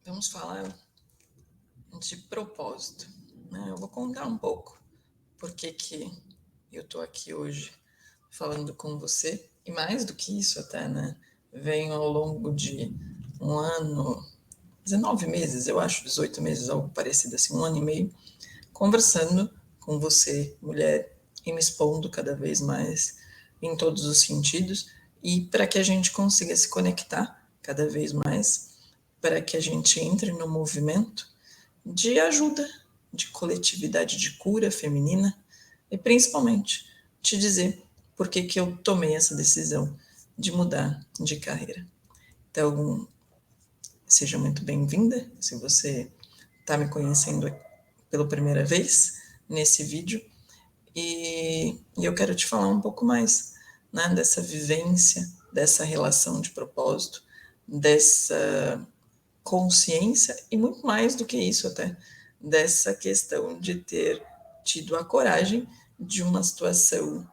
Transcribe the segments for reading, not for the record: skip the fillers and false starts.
Vamos falar de propósito, né? Eu vou contar um pouco por que eu estou aqui hoje falando com você, e mais do que isso até, né? Venho ao longo de um ano, 19 meses, eu acho, 18 meses, algo parecido assim, um ano e meio, conversando com você, mulher, e me expondo cada vez mais em todos os sentidos, e para que a gente consiga se conectar cada vez mais, para que a gente entre no movimento de ajuda, de coletividade, de cura feminina e principalmente te dizer por que eu tomei essa decisão de mudar de carreira. Então, seja muito bem-vinda. Se você está me conhecendo pela primeira vez nesse vídeo, e eu quero te falar um pouco mais, né, dessa vivência, dessa relação de propósito, dessa consciência e muito mais do que isso até, dessa questão de ter tido a coragem de uma situação,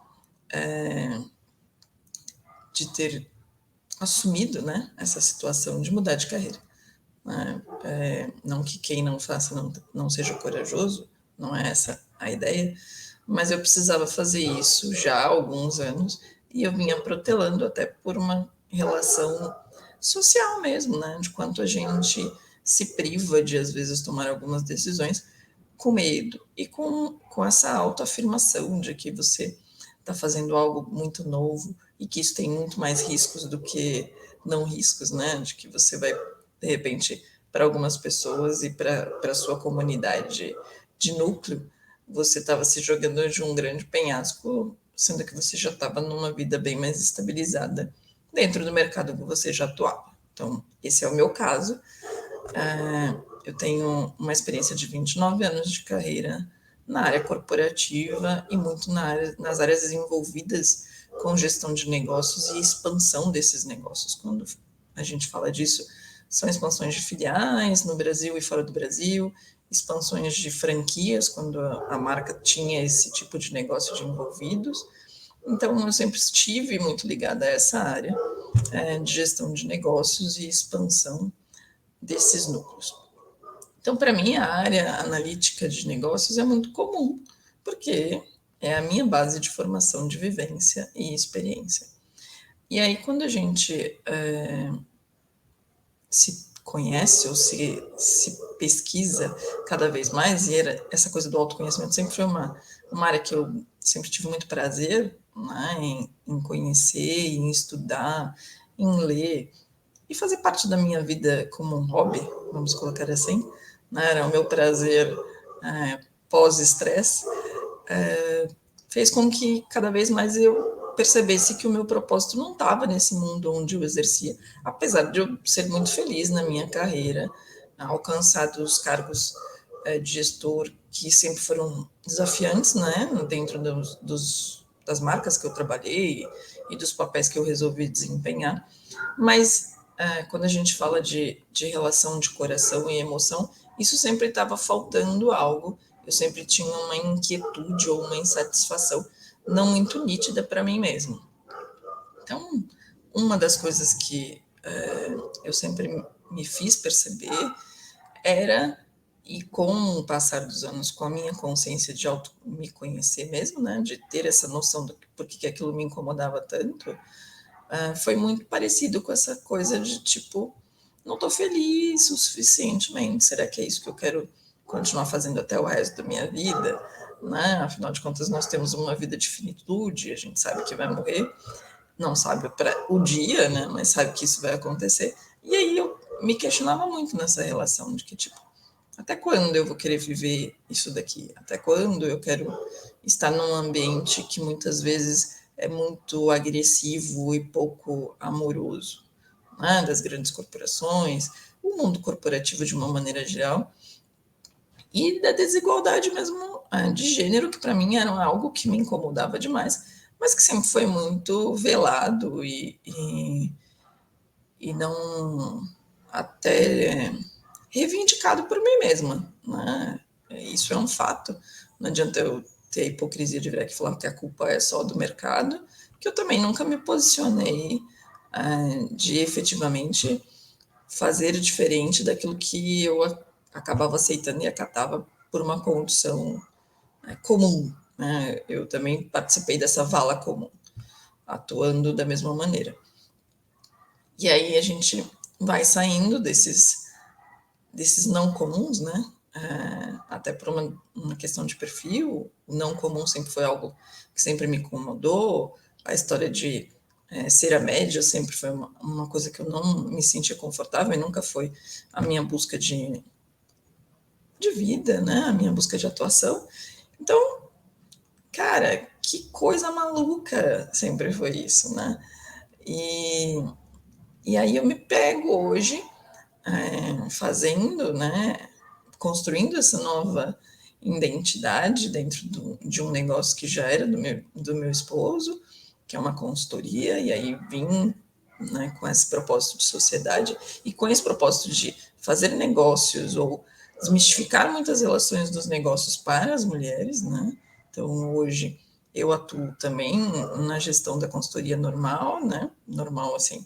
de ter assumido, né, essa situação de mudar de carreira. Né? Não que quem não faça não seja corajoso, não é essa a ideia, mas eu precisava fazer isso já há alguns anos e eu vinha protelando até por uma relação social mesmo, né? De quanto a gente se priva de, às vezes, tomar algumas decisões com medo e com essa autoafirmação de que você está fazendo algo muito novo e que isso tem muito mais riscos do que não riscos, né? De que você vai, de repente, para algumas pessoas e para a sua comunidade de núcleo, você estava se jogando de um grande penhasco, sendo que você já estava numa vida bem mais estabilizada dentro do mercado que você já atuava. Então, esse é o meu caso. Eu tenho uma experiência de 29 anos de carreira na área corporativa e muito nas áreas envolvidas com gestão de negócios e expansão desses negócios. Quando a gente fala disso, são expansões de filiais no Brasil e fora do Brasil, expansões de franquias, quando a marca tinha esse tipo de negócio de envolvidos. Então, eu sempre estive muito ligada a essa área de gestão de negócios e expansão desses núcleos. Então, para mim, a área analítica de negócios é muito comum, porque é a minha base de formação de vivência e experiência. E aí, quando a gente se conhece ou se pesquisa cada vez mais, e essa coisa do autoconhecimento sempre foi uma área que eu sempre tive muito prazer, né, em conhecer, em estudar, em ler, e fazer parte da minha vida como um hobby, vamos colocar assim, né, era o meu prazer pós-estresse, fez com que cada vez mais eu percebesse que o meu propósito não estava nesse mundo onde eu exercia, apesar de eu ser muito feliz na minha carreira, alcançado os cargos de gestor que sempre foram desafiantes, né, dentro das marcas que eu trabalhei e dos papéis que eu resolvi desempenhar, mas quando a gente fala de relação de coração e emoção, isso sempre estava faltando algo, eu sempre tinha uma inquietude ou uma insatisfação não muito nítida para mim mesmo. Então, uma das coisas que eu sempre me fiz perceber era, e com o passar dos anos, com a minha consciência de auto me conhecer mesmo, né, de ter essa noção do porquê que aquilo me incomodava tanto, foi muito parecido com essa coisa de tipo, não estou feliz o suficientemente, será que é isso que eu quero continuar fazendo até o resto da minha vida? Né? Afinal de contas, nós temos uma vida de finitude, a gente sabe que vai morrer, não sabe para o dia, né? Mas sabe que isso vai acontecer. E aí eu me questionava muito nessa relação de que, tipo, até quando eu vou querer viver isso daqui? Até quando eu quero estar num ambiente que muitas vezes é muito agressivo e pouco amoroso, né? Das grandes corporações, o mundo corporativo de uma maneira geral, e da desigualdade mesmo de gênero, que para mim era algo que me incomodava demais, mas que sempre foi muito velado e não até reivindicado por mim mesma. Né? Isso é um fato. Não adianta eu ter a hipocrisia de vir aqui falar que a culpa é só do mercado, que eu também nunca me posicionei de efetivamente fazer diferente daquilo que eu acabava aceitando e acatava por uma condição, né, comum. Né? Eu também participei dessa vala comum, atuando da mesma maneira. E aí a gente vai saindo desses não comuns, né? Até por uma questão de perfil, o não comum sempre foi algo que sempre me incomodou, a história de ser a média sempre foi uma coisa que eu não me sentia confortável e nunca foi a minha busca de vida, né? A minha busca de atuação. Então, cara, que coisa maluca sempre foi isso, né? E aí eu me pego hoje fazendo, né, construindo essa nova identidade dentro de um negócio que já era do meu esposo, que é uma consultoria, e aí vim, né, com esse propósito de sociedade e com esse propósito de fazer negócios ou desmistificar muitas relações dos negócios para as mulheres, né? Então, hoje eu atuo também na gestão da consultoria normal, né? Normal, assim,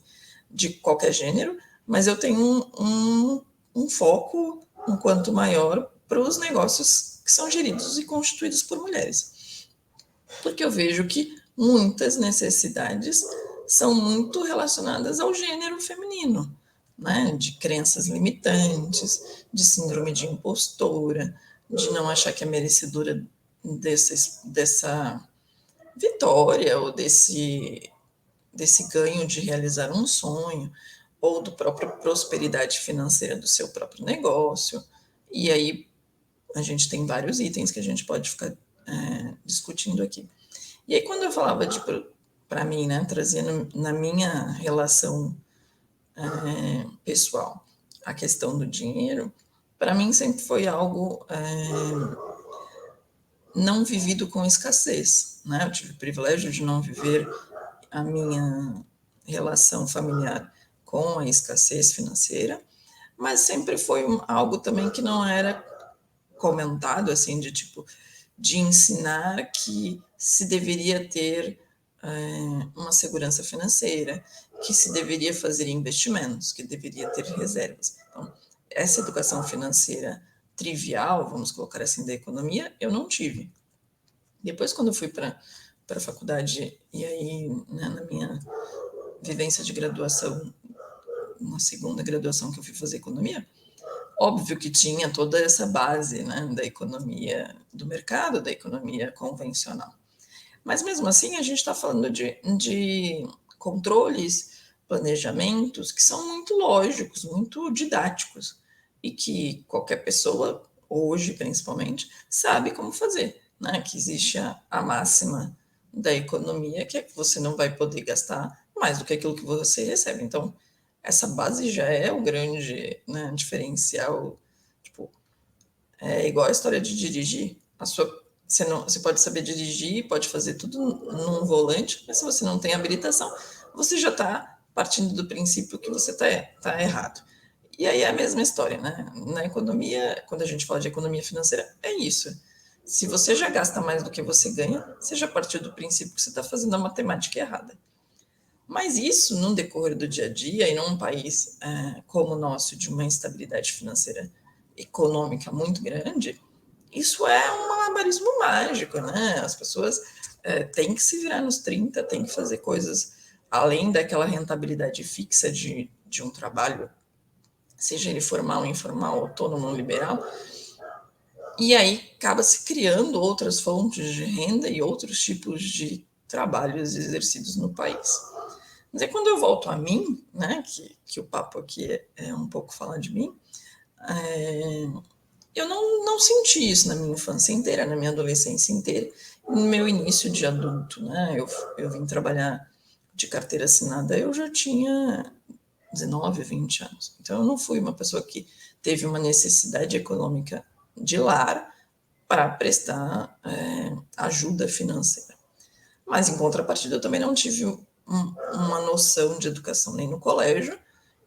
de qualquer gênero, mas eu tenho um foco um quanto maior para os negócios que são geridos e constituídos por mulheres. Porque eu vejo que muitas necessidades são muito relacionadas ao gênero feminino, né? De crenças limitantes, de síndrome de impostora, de não achar que é merecedora dessa vitória ou desse ganho de realizar um sonho, ou do próprio prosperidade financeira do seu próprio negócio. E aí a gente tem vários itens que a gente pode ficar discutindo aqui. E aí quando eu falava para mim, né, trazendo na minha relação pessoal a questão do dinheiro, para mim sempre foi algo não vivido com escassez, né? Eu tive o privilégio de não viver a minha relação familiar com a escassez financeira, mas sempre foi algo também que não era comentado, assim, de tipo, de ensinar que se deveria ter uma segurança financeira, que se deveria fazer investimentos, que deveria ter reservas. Então, essa educação financeira trivial, vamos colocar assim, da economia, eu não tive. Depois, quando eu fui para a faculdade, e aí, né, na minha vivência de graduação, na segunda graduação que eu fui fazer economia, óbvio que tinha toda essa base, né, da economia do mercado, da economia convencional. Mas mesmo assim, a gente está falando de controles, planejamentos que são muito lógicos, muito didáticos e que qualquer pessoa, hoje principalmente, sabe como fazer. Né? Que existe a máxima da economia, que é que você não vai poder gastar mais do que aquilo que você recebe. Então, essa base já é o grande, né, diferencial. Tipo, é igual a história de dirigir. Você pode saber dirigir, pode fazer tudo num volante, mas se você não tem habilitação, você já está partindo do princípio que você tá errado. E aí é a mesma história, né? Na economia, quando a gente fala de economia financeira, é isso. Se você já gasta mais do que você ganha, você já partiu do princípio que você está fazendo a matemática errada. Mas isso, no decorrer do dia a dia, e num país como o nosso, de uma instabilidade financeira econômica muito grande, isso é um malabarismo mágico, né? As pessoas têm que se virar nos 30, têm que fazer coisas além daquela rentabilidade fixa de um trabalho, seja ele formal, informal, autônomo ou liberal, e aí acaba se criando outras fontes de renda e outros tipos de trabalhos exercidos no país. Mas aí quando eu volto a mim, né, que o papo aqui é um pouco falar de mim, eu não senti isso na minha infância inteira, na minha adolescência inteira, no meu início de adulto, né? Eu vim trabalhar de carteira assinada, eu já tinha 19, 20 anos. Então eu não fui uma pessoa que teve uma necessidade econômica de lar para prestar ajuda financeira. Mas, em contrapartida, eu também não tive uma noção de educação nem no colégio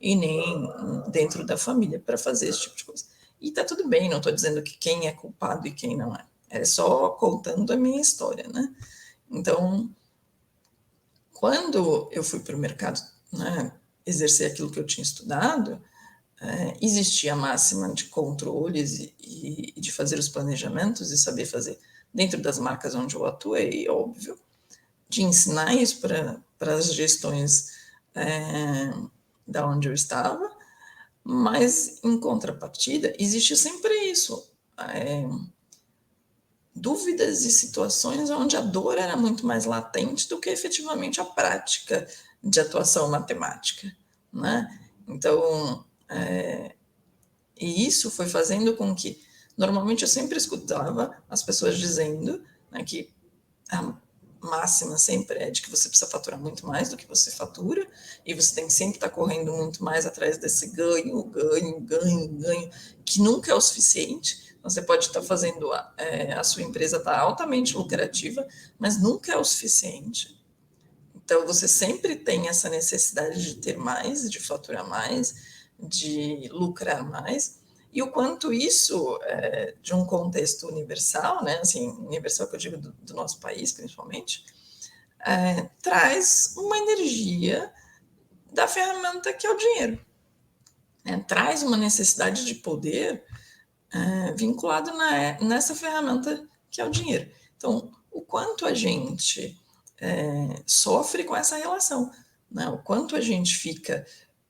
e nem dentro da família para fazer esse tipo de coisa. E tá tudo bem, não estou dizendo que quem é culpado e quem não é. É só contando a minha história, né? Então, quando eu fui para o mercado, né, exercer aquilo que eu tinha estudado, existia a máxima de controles e de fazer os planejamentos e saber fazer dentro das marcas onde eu atuei, óbvio, de ensinar isso para as gestões da onde eu estava, mas, em contrapartida, existe sempre isso, dúvidas e situações onde a dor era muito mais latente do que efetivamente a prática de atuação matemática, né? Então, e isso foi fazendo com que, normalmente eu sempre escutava as pessoas dizendo, né, que a máxima sempre é de que você precisa faturar muito mais do que você fatura, e você tem que sempre estar correndo muito mais atrás desse ganho, ganho, ganho, ganho, que nunca é o suficiente. Você pode estar fazendo a sua empresa estar altamente lucrativa, mas nunca é o suficiente. Então, você sempre tem essa necessidade de ter mais, de faturar mais, de lucrar mais, e o quanto isso, de um contexto universal, né, assim, universal que eu digo do nosso país, principalmente, traz uma energia da ferramenta que é o dinheiro. Traz uma necessidade de poder vinculado nessa ferramenta que é o dinheiro. Então, o quanto a gente sofre com essa relação, né? O quanto a gente fica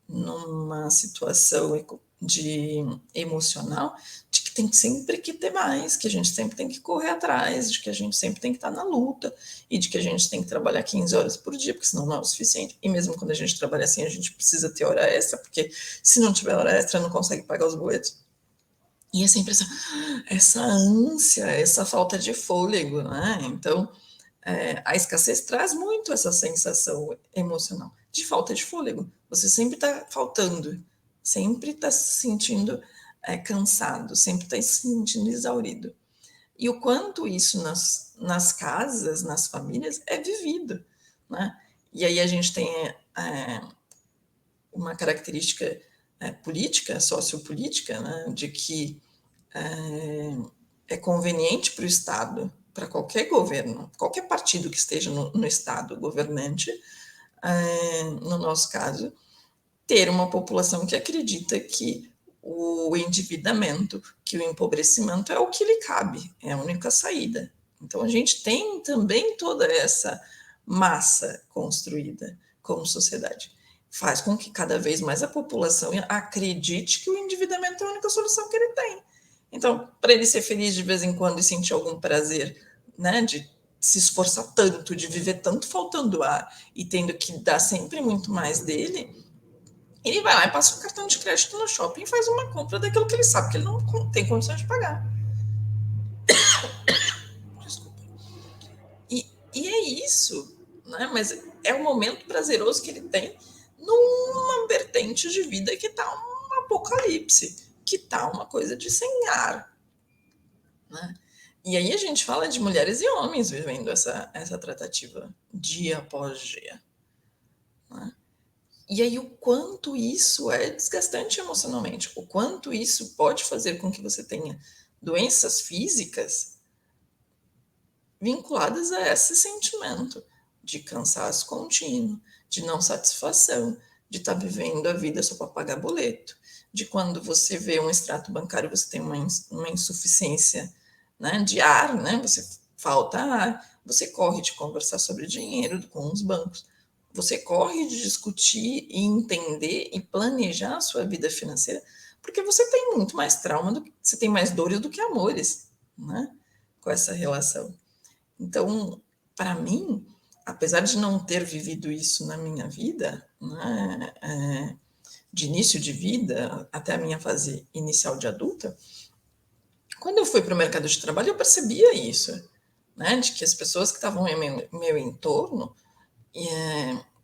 numa situação de emocional de que tem sempre que ter mais, que a gente sempre tem que correr atrás, de que a gente sempre tem que estar na luta e de que a gente tem que trabalhar 15 horas por dia, porque senão não é o suficiente. E mesmo quando a gente trabalha assim, a gente precisa ter hora extra, porque se não tiver hora extra, não consegue pagar os boletos. E é sempre essa ânsia, essa falta de fôlego, né? Então, a escassez traz muito essa sensação emocional de falta de fôlego. Você sempre está faltando, sempre está se sentindo cansado, sempre está se sentindo exaurido. E o quanto isso nas casas, nas famílias, é vivido, né? E aí a gente tem uma característica política, sociopolítica, né, de que é conveniente para o Estado, para qualquer governo, qualquer partido que esteja no Estado governante, no nosso caso, ter uma população que acredita que o endividamento, que o empobrecimento é o que lhe cabe, é a única saída. Então, a gente tem também toda essa massa construída como sociedade. Faz com que cada vez mais a população acredite que o endividamento é a única solução que ele tem. Então, para ele ser feliz de vez em quando e sentir algum prazer, né, de se esforçar tanto, de viver tanto faltando ar e tendo que dar sempre muito mais dele, ele vai lá e passa um cartão de crédito no shopping e faz uma compra daquilo que ele sabe que ele não tem condições de pagar. Desculpa. E é isso, né? Mas é um momento prazeroso que ele tem numa vertente de vida que está um apocalipse, que está uma coisa de sem ar, né? E aí a gente fala de mulheres e homens vivendo essa tratativa dia após dia, né? E aí o quanto isso é desgastante emocionalmente, o quanto isso pode fazer com que você tenha doenças físicas vinculadas a esse sentimento de cansaço contínuo, de não satisfação, de estar vivendo a vida só para pagar boleto, de quando você vê um extrato bancário, você tem uma insuficiência, né, de ar, né, você falta ar, você corre de conversar sobre dinheiro com os bancos, você corre de discutir e entender e planejar a sua vida financeira, porque você tem muito mais trauma, você tem mais dores do que amores, né, com essa relação. Então, para mim, apesar de não ter vivido isso na minha vida, né, de início de vida até a minha fase inicial de adulta, quando eu fui para o mercado de trabalho, eu percebia isso, né, de que as pessoas que estavam em meu entorno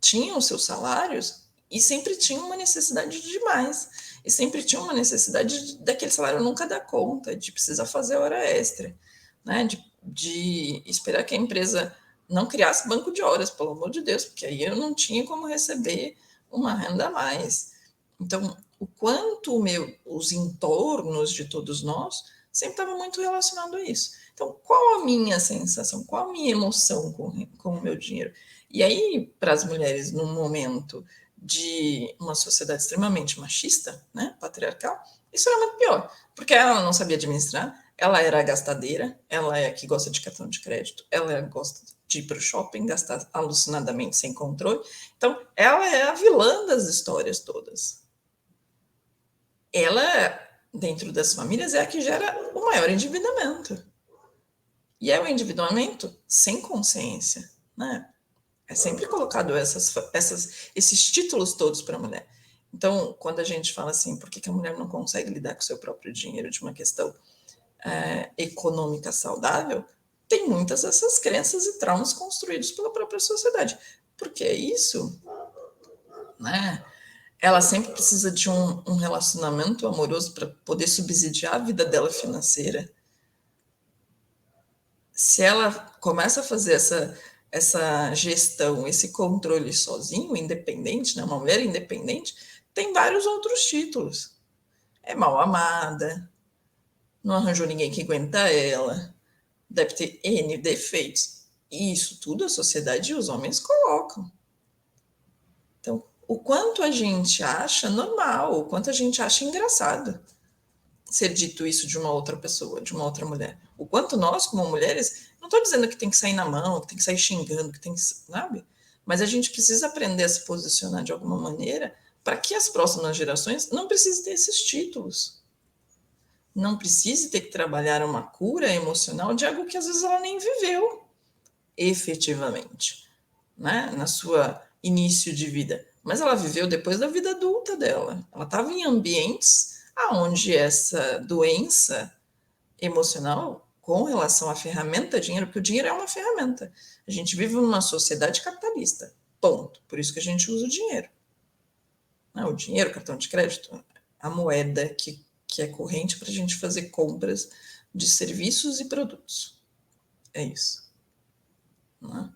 tinham seus salários e sempre tinham uma necessidade de mais. E sempre tinham uma necessidade daquele salário nunca dar conta, de precisar fazer hora extra, né? De esperar que a empresa não criasse banco de horas, pelo amor de Deus, porque aí eu não tinha como receber uma renda a mais. Então, o quanto os entornos de todos nós sempre estavam muito relacionados a isso. Então, qual a minha sensação, qual a minha emoção com o meu dinheiro? E aí, para as mulheres, num momento de uma sociedade extremamente machista, né, patriarcal, isso era muito pior, porque ela não sabia administrar, ela era a gastadeira, ela é a que gosta de cartão de crédito, ela é a que gosta de ir para o shopping, gastar alucinadamente sem controle. Então, ela é a vilã das histórias todas. Ela, dentro das famílias, é a que gera o maior endividamento. E é o endividamento sem consciência, né? É sempre colocado esses títulos todos para a mulher. Então, quando a gente fala assim, por que a mulher não consegue lidar com o seu próprio dinheiro de uma questão econômica saudável, tem muitas dessas crenças e traumas construídos pela própria sociedade. Porque é isso, né? Ela sempre precisa de um relacionamento amoroso para poder subsidiar a vida dela financeira. Se ela começa a fazer essa gestão, esse controle sozinho, independente, né? Uma mulher independente, tem vários outros títulos. É mal amada, não arranjou ninguém que aguenta ela, deve ter N defeitos. E isso tudo a sociedade e os homens colocam. Então, o quanto a gente acha normal, o quanto a gente acha engraçado ser dito isso de uma outra pessoa, de uma outra mulher. O quanto nós, como mulheres, não estou dizendo que tem que sair na mão, que tem que sair xingando, que tem que, sabe? Mas a gente precisa aprender a se posicionar de alguma maneira para que as próximas gerações não precisem ter esses títulos. Não precise ter que trabalhar uma cura emocional de algo que às vezes ela nem viveu efetivamente, né? Na sua início de vida. Mas ela viveu depois da vida adulta dela. Ela estava em ambientes aonde essa doença emocional com relação à ferramenta dinheiro, porque o dinheiro é uma ferramenta. A gente vive numa sociedade capitalista, ponto. Por isso que a gente usa o dinheiro. O dinheiro, o cartão de crédito, a moeda que é corrente para a gente fazer compras de serviços e produtos. É isso. Não é?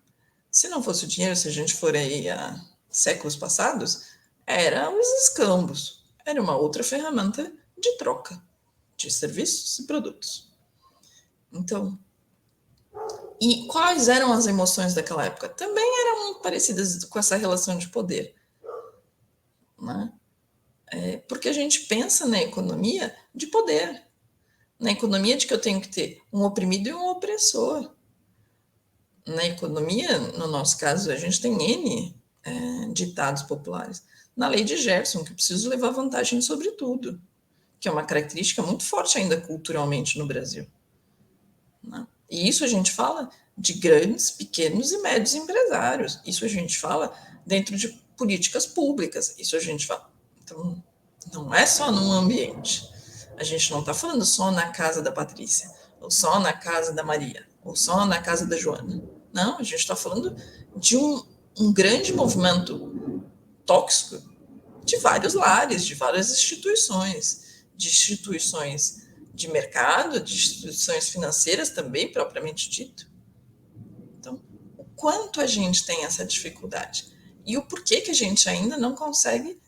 Se não fosse o dinheiro, se a gente for aí a séculos passados, eram os escambos. Era uma outra ferramenta de troca de serviços e produtos. Então, e quais eram as emoções daquela época? Também eram muito parecidas com essa relação de poder. Né? Porque a gente pensa na economia de poder. Na economia de que eu tenho que ter um oprimido e um opressor. Na economia, no nosso caso, a gente tem N ditados populares. Na lei de Gerson, que eu preciso levar vantagem sobre tudo, que é uma característica muito forte ainda culturalmente no Brasil. Né? E isso a gente fala de grandes, pequenos e médios empresários. Isso a gente fala dentro de políticas públicas. Isso a gente fala. Então, não é só num ambiente. A gente não está falando só na casa da Patrícia, ou só na casa da Maria, ou só na casa da Joana. Não, a gente está falando de um grande movimento tóxico de vários lares, de várias instituições, de mercado, de instituições financeiras também, propriamente dito. Então, o quanto a gente tem essa dificuldade e o porquê que a gente ainda não consegue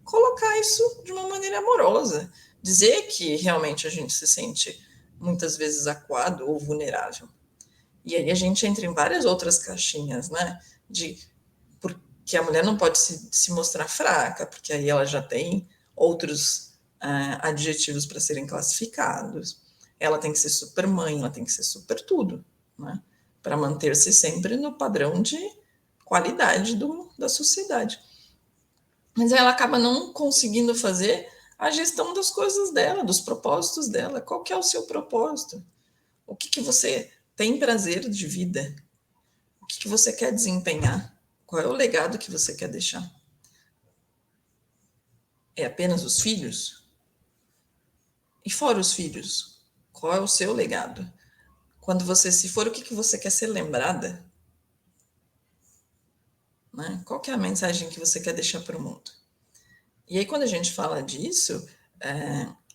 colocar isso de uma maneira amorosa, dizer que realmente a gente se sente muitas vezes acuado ou vulnerável. E aí a gente entra em várias outras caixinhas, né? De porque a mulher não pode se mostrar fraca, porque aí ela já tem outros adjetivos para serem classificados. Ela tem que ser super mãe, ela tem que ser super tudo, né? Para manter-se sempre no padrão de qualidade da sociedade. Mas ela acaba não conseguindo fazer a gestão das coisas dela, dos propósitos dela. Qual que é o seu propósito? O que você tem prazer de vida? O que você quer desempenhar? Qual é o legado que você quer deixar? É apenas os filhos? E fora os filhos, qual é o seu legado? Quando você se for, o que você quer ser lembrada? Né? Qual que é a mensagem que você quer deixar para o mundo? E aí, quando a gente fala disso,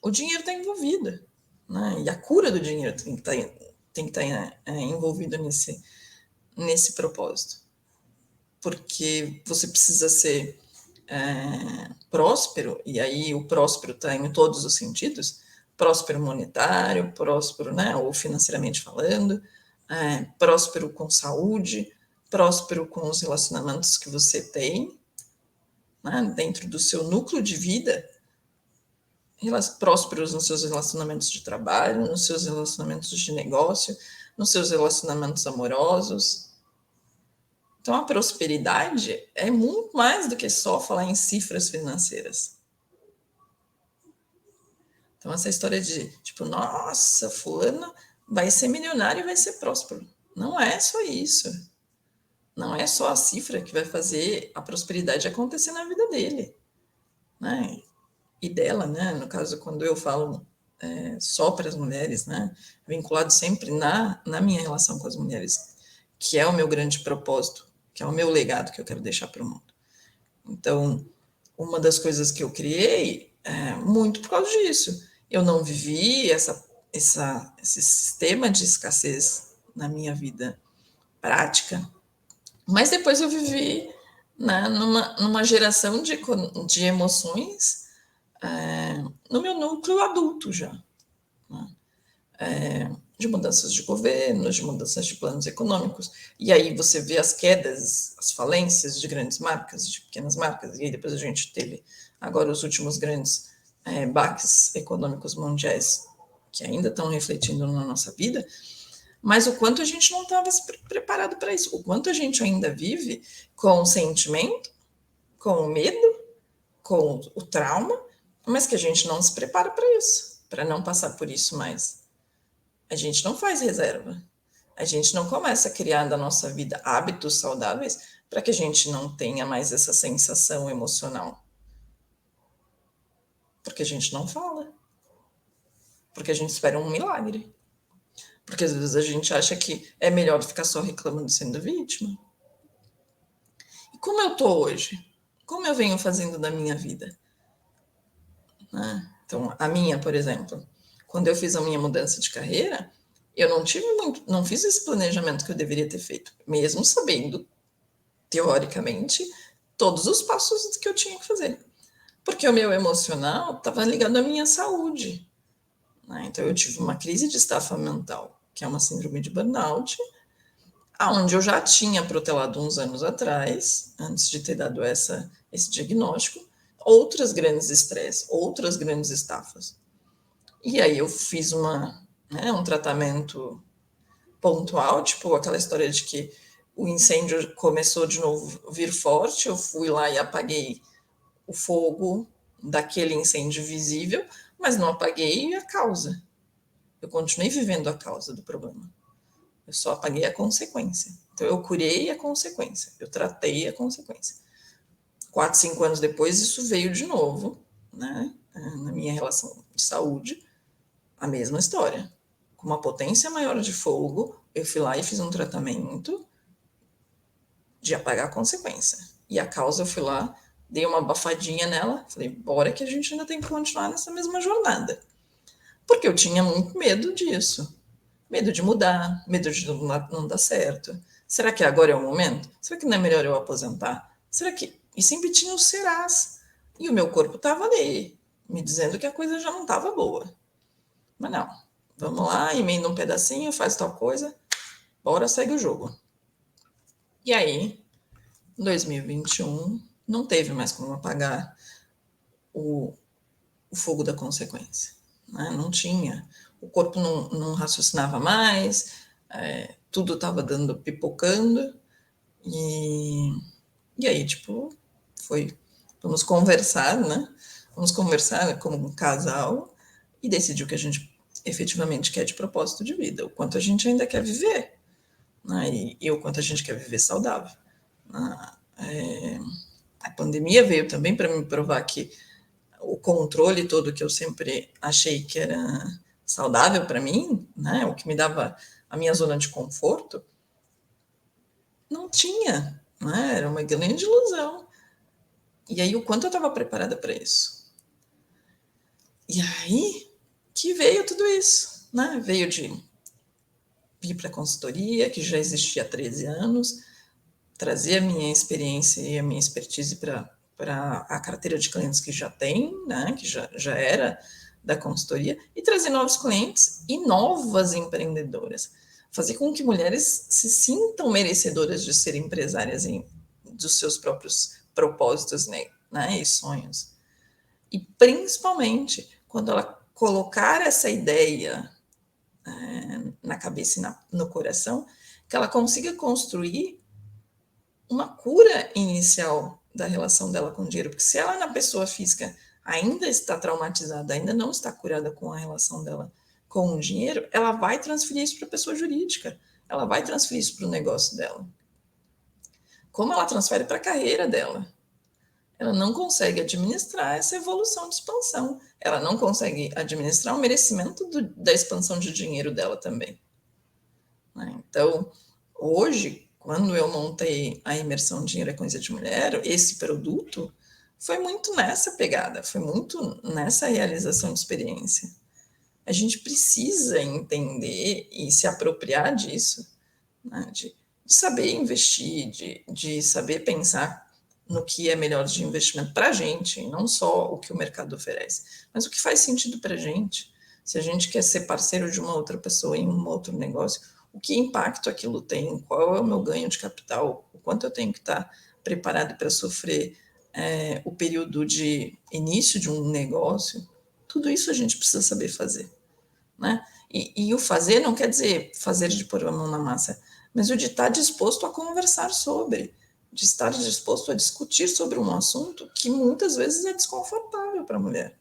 o dinheiro está envolvido. Né? E a cura do dinheiro tem que estar envolvido nesse propósito. Porque você precisa ser próspero, e aí o próspero está em todos os sentidos, próspero monetário, próspero, né, ou financeiramente falando, próspero com saúde, próspero com os relacionamentos que você tem, né, dentro do seu núcleo de vida, prósperos nos seus relacionamentos de trabalho, nos seus relacionamentos de negócio, nos seus relacionamentos amorosos. Então, a prosperidade é muito mais do que só falar em cifras financeiras. Então, essa história de, tipo, nossa, fulano vai ser milionário e vai ser próspero. Não é só isso. Não é só a cifra que vai fazer a prosperidade acontecer na vida dele, né? E dela, né? No caso, quando eu falo só para as mulheres, né? Vinculado sempre na minha relação com as mulheres, que é o meu grande propósito, que é o meu legado que eu quero deixar para o mundo. Então, uma das coisas que eu criei é muito por causa disso. Eu não vivi esse sistema de escassez na minha vida prática, mas depois eu vivi, né, numa geração de emoções no meu núcleo adulto já. Né? De mudanças de governo, de mudanças de planos econômicos. E aí você vê as quedas, as falências de grandes marcas, de pequenas marcas, e aí depois a gente teve agora os últimos grandes baques econômicos mundiais que ainda estão refletindo na nossa vida, mas o quanto a gente não estava preparado para isso, o quanto a gente ainda vive com o sentimento, com o medo, com o trauma, mas que a gente não se prepara para isso, para não passar por isso mais. A gente não faz reserva. A gente não começa a criar da nossa vida hábitos saudáveis para que a gente não tenha mais essa sensação emocional. Porque a gente não fala. Porque a gente espera um milagre. Porque às vezes a gente acha que é melhor ficar só reclamando sendo vítima. E como eu tô hoje? Como eu venho fazendo da minha vida? Né? Então, a minha, por exemplo, quando eu fiz a minha mudança de carreira, eu não fiz esse planejamento que eu deveria ter feito, mesmo sabendo, teoricamente, todos os passos que eu tinha que fazer. Porque o meu emocional estava ligado à minha saúde. Né? Então, eu tive uma crise de estafa mental, que é uma síndrome de burnout, aonde eu já tinha protelado uns anos atrás, antes de ter dado esse diagnóstico, outras grandes estresses, outras grandes estafas. E aí eu fiz um tratamento pontual, tipo aquela história de que o incêndio começou de novo a vir forte, eu fui lá e apaguei o fogo daquele incêndio visível, mas não apaguei a causa. Eu continuei vivendo a causa do problema. Eu só apaguei a consequência. Então, eu curei a consequência, eu tratei a consequência. 4, 5 anos depois, isso veio de novo, né? Na minha relação de saúde, a mesma história. Com uma potência maior de fogo, eu fui lá e fiz um tratamento de apagar a consequência. E a causa, eu fui lá, dei uma abafadinha nela, falei, bora que a gente ainda tem que continuar nessa mesma jornada. Porque eu tinha muito medo disso. Medo de mudar, medo de não dar certo. Será que agora é o momento? Será que não é melhor eu aposentar? Será que... E sempre tinha os serás. E o meu corpo estava ali, me dizendo que a coisa já não estava boa. Mas não, vamos lá, emenda um pedacinho, faz tal coisa, bora, segue o jogo. E aí, em 2021, não teve mais como apagar o fogo da consequência. Né? Não tinha. O corpo não raciocinava mais, tudo estava dando, pipocando, e aí, tipo, vamos conversar, né? Vamos conversar como um casal e decidir o que a gente efetivamente quer de propósito de vida, o quanto a gente ainda quer viver, né? E o quanto a gente quer viver saudável. A pandemia veio também para me provar que o controle todo que eu sempre achei que era saudável para mim, né, o que me dava a minha zona de conforto, não tinha, né, era uma grande ilusão. E aí, o quanto eu estava preparada para isso? E aí que veio tudo isso, né? Veio de vir para a consultoria, que já existia há 13 anos, trazer a minha experiência e a minha expertise para a carteira de clientes que já tem, né, que já era da consultoria, e trazer novos clientes e novas empreendedoras. Fazer com que mulheres se sintam merecedoras de serem empresárias dos seus próprios propósitos, né, né, e sonhos. E principalmente quando ela colocar essa ideia na cabeça e no coração, que ela consiga construir uma cura inicial da relação dela com o dinheiro. Porque se ela, na pessoa física, ainda está traumatizada, ainda não está curada com a relação dela com o dinheiro, ela vai transferir isso para a pessoa jurídica, ela vai transferir isso para o negócio dela. Como ela transfere para a carreira dela? Ela não consegue administrar essa evolução de expansão. Ela não consegue administrar o merecimento da expansão de dinheiro dela também. Então, hoje, quando eu montei a imersão Dinheiro é Coisa de Mulher, esse produto foi muito nessa pegada, foi muito nessa realização de experiência. A gente precisa entender e se apropriar disso, né? de saber investir, de saber pensar no que é melhor de investimento para a gente, não só o que o mercado oferece, mas o que faz sentido para a gente. Se a gente quer ser parceiro de uma outra pessoa em um outro negócio, o que impacto aquilo tem, qual é o meu ganho de capital, o quanto eu tenho que estar preparado para sofrer o período de início de um negócio, tudo isso a gente precisa saber fazer. Né? E o fazer não quer dizer fazer de pôr a mão na massa, mas o de estar disposto a conversar sobre, de estar disposto a discutir sobre um assunto que muitas vezes é desconfortável para a mulher.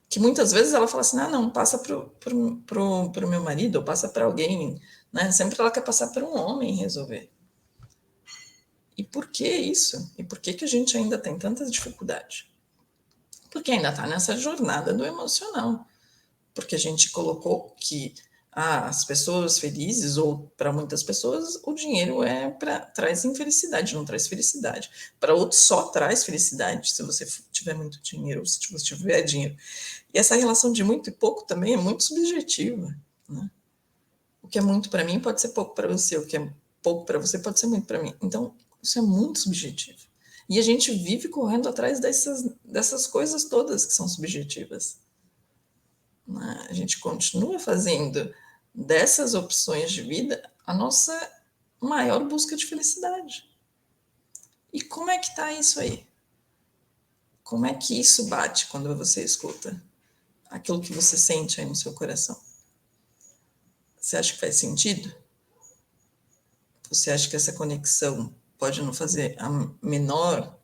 Que muitas vezes ela fala assim, não, passa pro meu marido, ou passa para alguém, né? Sempre ela quer passar para um homem resolver. E por que isso? E por que a gente ainda tem tanta dificuldade? Porque ainda está nessa jornada do emocional. Porque a gente colocou que as pessoas felizes, ou para muitas pessoas, o dinheiro traz infelicidade, não traz felicidade. Para outros só traz felicidade se você tiver muito dinheiro, ou se você tiver dinheiro. E essa relação de muito e pouco também é muito subjetiva. Né? O que é muito para mim pode ser pouco para você, o que é pouco para você pode ser muito para mim. Então, isso é muito subjetivo. E a gente vive correndo atrás dessas coisas todas que são subjetivas. A gente continua fazendo dessas opções de vida a nossa maior busca de felicidade. E como é que está isso aí? Como é que isso bate quando você escuta aquilo que você sente aí no seu coração? Você acha que faz sentido? Você acha que essa conexão pode não fazer a menor...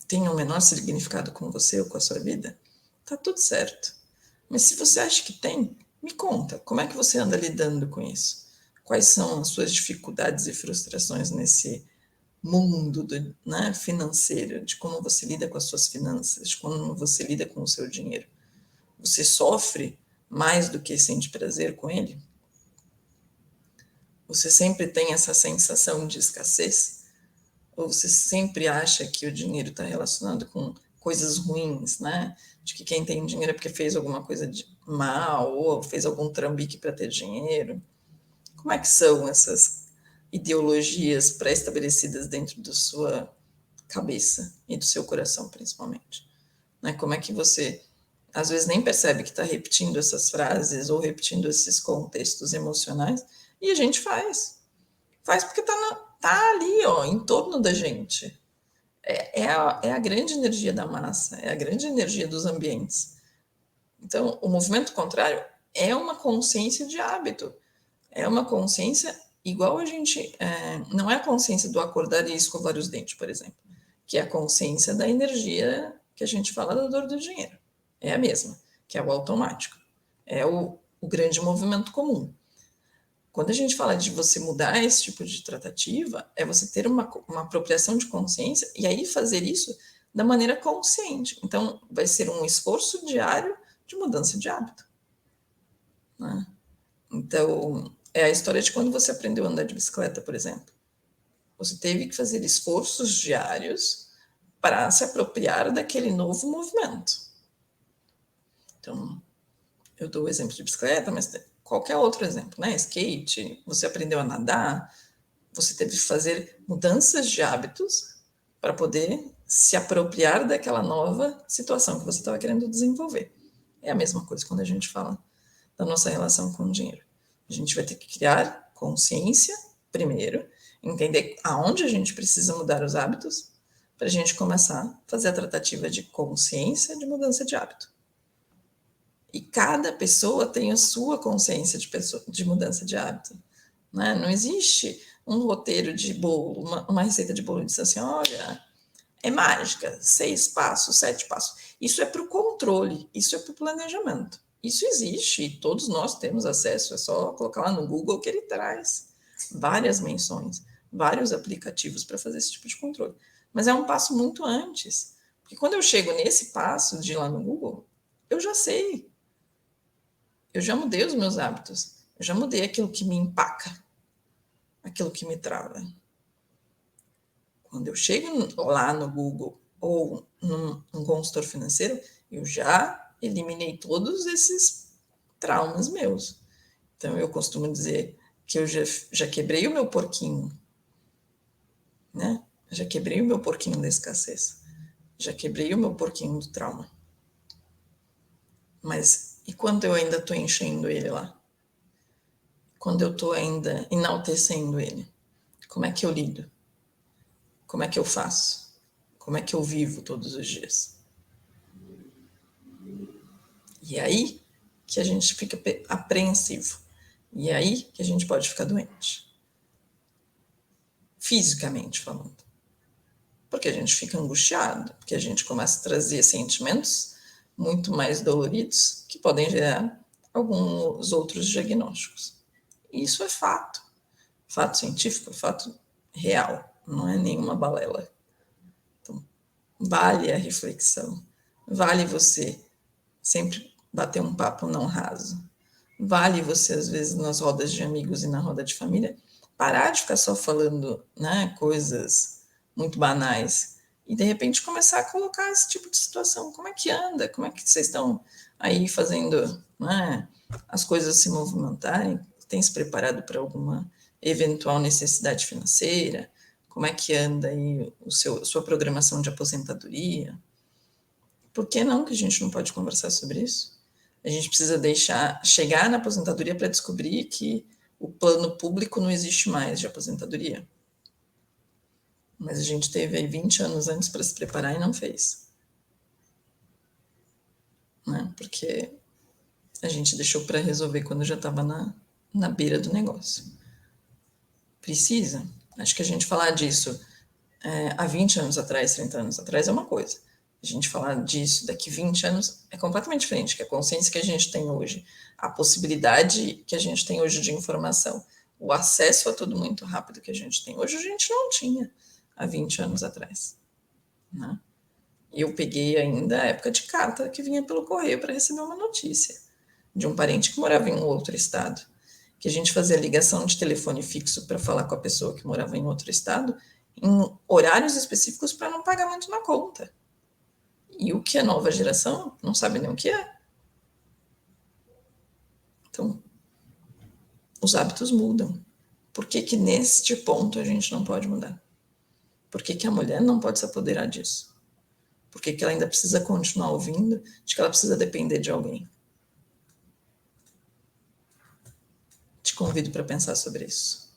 tem um menor significado com você ou com a sua vida? Tá tudo certo. Mas se você acha que tem, me conta, como é que você anda lidando com isso? Quais são as suas dificuldades e frustrações nesse mundo financeiro, de como você lida com as suas finanças, de como você lida com o seu dinheiro? Você sofre mais do que sente prazer com ele? Você sempre tem essa sensação de escassez? Ou você sempre acha que o dinheiro está relacionado com coisas ruins, né? De que quem tem dinheiro é porque fez alguma coisa de mal, ou fez algum trambique para ter dinheiro? Como é que são essas ideologias pré-estabelecidas dentro da sua cabeça e do seu coração, principalmente? Né? Como é que você, às vezes, nem percebe que está repetindo essas frases ou repetindo esses contextos emocionais, e a gente faz. Faz porque tá ali, ó, em torno da gente. É a grande energia da massa, é a grande energia dos ambientes. Então, o movimento contrário é uma consciência de hábito, é uma consciência igual a gente... não é a consciência do acordar e escovar os dentes, por exemplo, que é a consciência da energia que a gente fala da dor do dinheiro. É a mesma, que é o automático. É o grande movimento comum. Quando a gente fala de você mudar esse tipo de tratativa, é você ter uma apropriação de consciência e aí fazer isso da maneira consciente. Então, vai ser um esforço diário de mudança de hábito. Né? Então, é a história de quando você aprendeu a andar de bicicleta, por exemplo. Você teve que fazer esforços diários para se apropriar daquele novo movimento. Então, eu dou o exemplo de bicicleta, mas qualquer outro exemplo, né? Skate, você aprendeu a nadar, você teve que fazer mudanças de hábitos para poder se apropriar daquela nova situação que você estava querendo desenvolver. É a mesma coisa quando a gente fala da nossa relação com o dinheiro. A gente vai ter que criar consciência primeiro entender aonde a gente precisa mudar os hábitos para a gente começar a fazer a tratativa de consciência de mudança de hábito. E cada pessoa tem a sua consciência de mudança de hábito. Né? Não existe um roteiro de bolo, uma receita de bolo e diz assim, olha, é mágica, 6 passos, 7 passos. Isso é para o controle, isso é para o planejamento. Isso existe e todos nós temos acesso, é só colocar lá no Google que ele traz várias menções, vários aplicativos para fazer esse tipo de controle. Mas é um passo muito antes, porque quando eu chego nesse passo de ir lá no Google, eu já sei, eu já mudei os meus hábitos, eu já mudei aquilo que me empaca, aquilo que me trava. Quando eu chego lá no Google ou num consultor financeiro, eu já eliminei todos esses traumas meus. Então, eu costumo dizer que eu já quebrei o meu porquinho, né? Já quebrei o meu porquinho da escassez. Já quebrei o meu porquinho do trauma. Mas e quando eu ainda estou enchendo ele lá? Quando eu estou ainda enaltecendo ele? Como é que eu lido? Como é que eu faço? Como é que eu vivo todos os dias? E é aí que a gente fica apreensivo. E é aí que a gente pode ficar doente. Fisicamente falando. Porque a gente fica angustiado, porque a gente começa a trazer sentimentos muito mais doloridos que podem gerar alguns outros diagnósticos. E isso é fato. Fato científico, fato real. Não é nenhuma balela. Então, vale a reflexão. Vale você sempre bater um papo não raso. Vale você, às vezes, nas rodas de amigos e na roda de família, parar de ficar só falando, né, coisas muito banais e, de repente, começar a colocar esse tipo de situação. Como é que anda? Como é que vocês estão aí fazendo, né, as coisas se movimentarem? Tem se preparado para alguma eventual necessidade financeira? Como é que anda aí sua programação de aposentadoria? Por que não que a gente não pode conversar sobre isso? A gente precisa chegar na aposentadoria para descobrir que o plano público não existe mais de aposentadoria. Mas a gente teve aí 20 anos antes para se preparar e não fez. Né? Porque a gente deixou para resolver quando já estava na beira do negócio. Precisa. Acho que a gente falar disso há 20 anos atrás, 30 anos atrás é uma coisa. A gente falar disso daqui 20 anos é completamente diferente, que a consciência que a gente tem hoje, a possibilidade que a gente tem hoje de informação, o acesso a tudo muito rápido que a gente tem hoje, a gente não tinha há 20 anos atrás. Né? Eu peguei ainda a época de carta que vinha pelo correio para receber uma notícia de um parente que morava em um outro estado, que a gente fazia ligação de telefone fixo para falar com a pessoa que morava em outro estado, em horários específicos para não pagar muito na conta. E o que é nova geração não sabe nem o que é. Então, os hábitos mudam. Por que que neste ponto a gente não pode mudar? Por que que a mulher não pode se apoderar disso? Por que que ela ainda precisa continuar ouvindo de que ela precisa depender de alguém? Te convido para pensar sobre isso.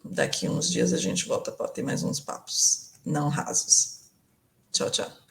Daqui uns dias a gente volta para ter mais uns papos não rasos. Tchau, tchau.